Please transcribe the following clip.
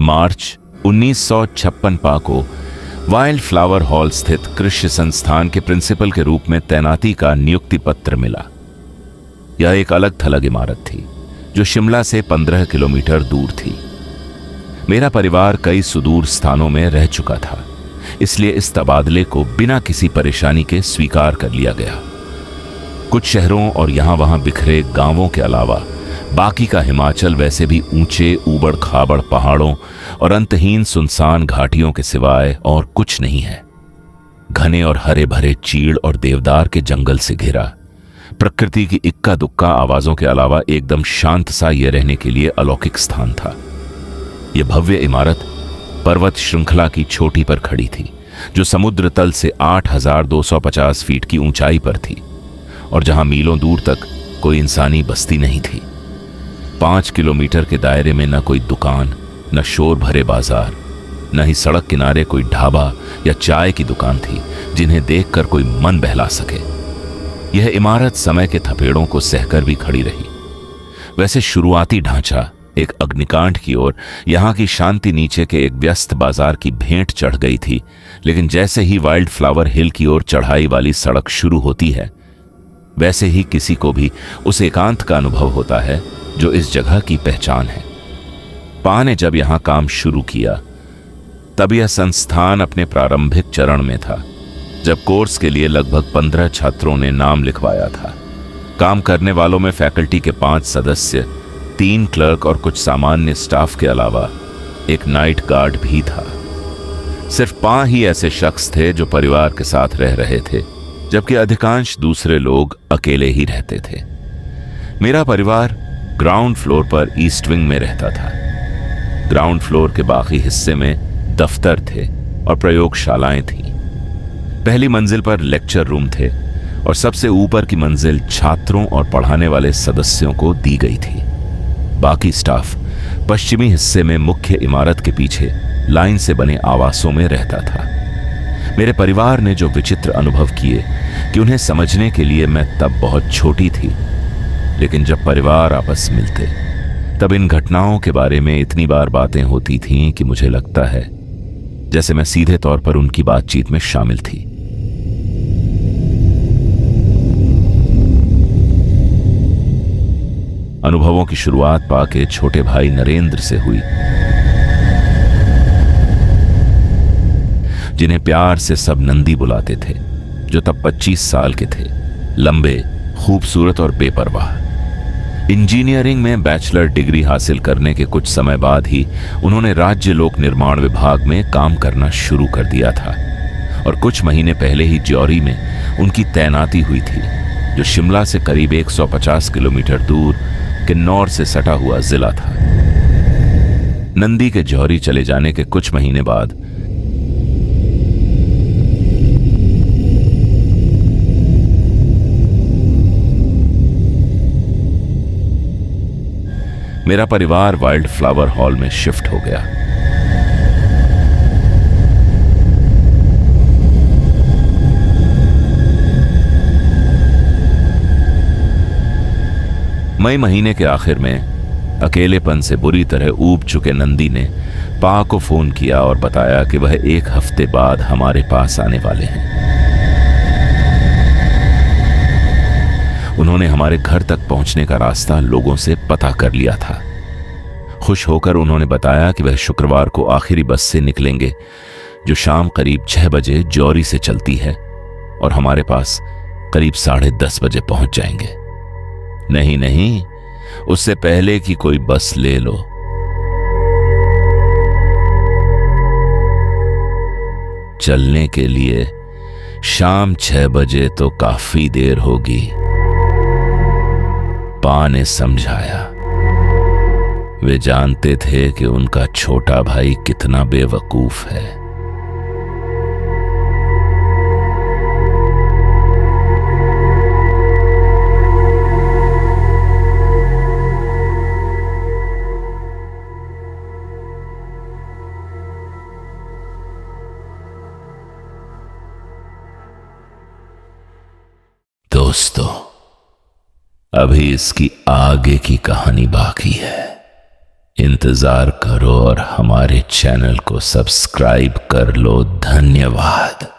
मार्च 1956 को wild flower hall स्थित कृषि संस्थान के प्रिंसिपल के रूप में तैनाती का नियुक्ति पत्र मिला। यह एक अलग थलग इमारत थी जो शिमला से 15 किलोमीटर दूर थी। मेरा परिवार कई सुदूर स्थानों में रह चुका था, इसलिए इस तबादले को बिना किसी परेशानी के स्वीकार कर लिया गया। कुछ शहरों और यहां वहां बिखरे गांवों के अलावा बाकी का हिमाचल वैसे भी ऊंचे ऊबड़ खाबड़ पहाड़ों और अंतहीन सुनसान घाटियों के सिवाय और कुछ नहीं है। घने और हरे भरे चीड़ और देवदार के जंगल से घिरा, प्रकृति की इक्का दुक्का आवाजों के अलावा एकदम शांत सा यह रहने के लिए अलौकिक स्थान था। यह भव्य इमारत पर्वत श्रृंखला की चोटी पर खड़ी थी, जो समुद्र तल से 8,250 फीट की ऊंचाई पर थी और जहां मीलों दूर तक कोई इंसानी बस्ती नहीं थी। 5 किलोमीटर के दायरे में न कोई दुकान, न शोर भरे बाजार, न ही सड़क किनारे कोई ढाबा या चाय की दुकान थी जिन्हें देखकर कोई मन बहला सके। यह इमारत समय के थपेड़ों को सहकर भी खड़ी रही। वैसे शुरुआती ढांचा एक अग्निकांड की ओर, यहां की शांति नीचे के एक व्यस्त बाजार की भेंट चढ़ गई थी, लेकिन जैसे ही वाइल्ड फ्लावर हिल की ओर चढ़ाई वाली सड़क शुरू होती है, वैसे ही किसी को भी उस एकांत का अनुभव होता है जो इस जगह की पहचान है। पा ने जब यहां काम शुरू किया तब यह संस्थान अपने प्रारंभिक चरण में था, जब कोर्स के लिए लगभग 15 छात्रों ने नाम लिखवाया था। काम करने वालों में फैकल्टी के 5 सदस्य, 3 क्लर्क और कुछ सामान्य स्टाफ के अलावा एक नाइट गार्ड भी था। सिर्फ 5 ही ऐसे शख्स थे जो परिवार के साथ रह रहे थे, जबकि अधिकांश दूसरे लोग अकेले ही रहते थे। मेरा परिवार ग्राउंड फ्लोर पर ईस्ट विंग में रहता था। ग्राउंड फ्लोर के बाकी हिस्से में दफ्तर थे और प्रयोगशालाएं थीं। पहली मंजिल पर लेक्चर रूम थे और सबसे ऊपर की मंजिल छात्रों और पढ़ाने वाले सदस्यों को दी गई थी। बाकी स्टाफ पश्चिमी हिस्से में मुख्य इमारत के पीछे लाइन से बने आवासों में रहता था। मेरे परिवार ने जो विचित्र अनुभव किए कि उन्हें समझने के लिए मैं तब बहुत छोटी थी, लेकिन जब परिवार आपस मिलते तब इन घटनाओं के बारे में इतनी बार बातें होती थीं कि मुझे लगता है जैसे मैं सीधे तौर पर उनकी बातचीत में शामिल थी। अनुभवों की शुरुआत पाके छोटे भाई नरेंद्र से हुई, जिन्हें प्यार से सब नंदी बुलाते थे, जो तब 25 साल के थे, लंबे, खूबसूरत और बेपरवाह। इंजीनियरिंग में बैचलर डिग्री हासिल करने के कुछ समय बाद ही उन्होंने राज्य लोक निर्माण विभाग में काम करना शुरू कर दिया था और कुछ महीने पहले ही ज्योरी में उनकी तैनाती हुई थी, जो शिमला से करीब 150 किलोमीटर दूर किन्नौर से सटा हुआ जिला था। नंदी के जौहरी चले जाने के कुछ महीने बाद मेरा परिवार वाइल्ड फ्लावर हॉल में शिफ्ट हो गया। मई महीने के आखिर में अकेलेपन से बुरी तरह ऊब चुके नंदी ने पा को फोन किया और बताया कि वह 1 हफ्ते बाद हमारे पास आने वाले हैं। उन्होंने हमारे घर तक पहुंचने का रास्ता लोगों से पता कर लिया था। खुश होकर उन्होंने बताया कि वह शुक्रवार को आखिरी बस से निकलेंगे, जो शाम करीब 6 बजे ज्योरी से चलती है और हमारे पास करीब 10:30 बजे पहुंच जाएंगे। नहीं नहीं, उससे पहले कि कोई बस ले लो। चलने के लिए शाम 6 बजे तो काफी देर होगी, पा ने समझाया। वे जानते थे कि उनका छोटा भाई कितना बेवकूफ है। दोस्तों, अभी इसकी आगे की कहानी बाकी है। इंतजार करो और हमारे चैनल को सब्सक्राइब कर लो। धन्यवाद।